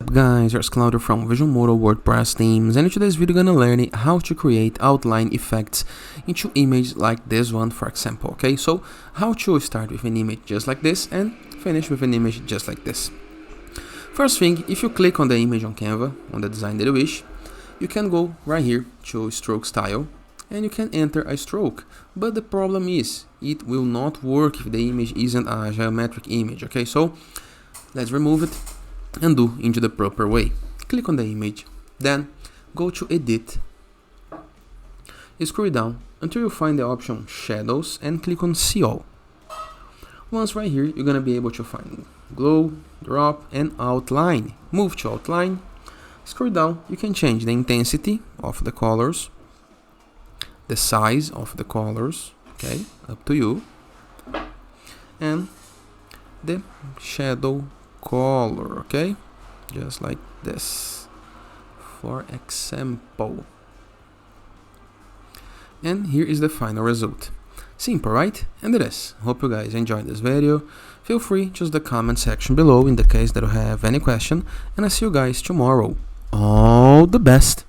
up guys, here's Claudio from Visualmodo WordPress themes, and in today's video we're gonna learn how to create outline effects into images like this one, for example. Okay, so how to start with an image just like this and finish with an image just like this. First thing, if you click on the image on Canva, on the design that you wish, you can go right here to stroke style and you can enter a stroke, but the problem is it will not work if the image isn't a geometric image. Okay, so let's remove it and do into the proper way. Click on the image, then go to edit, scroll down until you find the option shadows and click on see all. Once right here you're gonna be able to find glow, drop and outline. Move to outline, scroll down, you can change the intensity of the colors, the size of the colors, okay, up to you, and the shadow color, okay, just like this, for example. And here is the final result. Simple, right? And it is. Hope you guys enjoyed this video. Feel free to use the comment section below in the case that you have any question, and I'll see you guys tomorrow. All the best!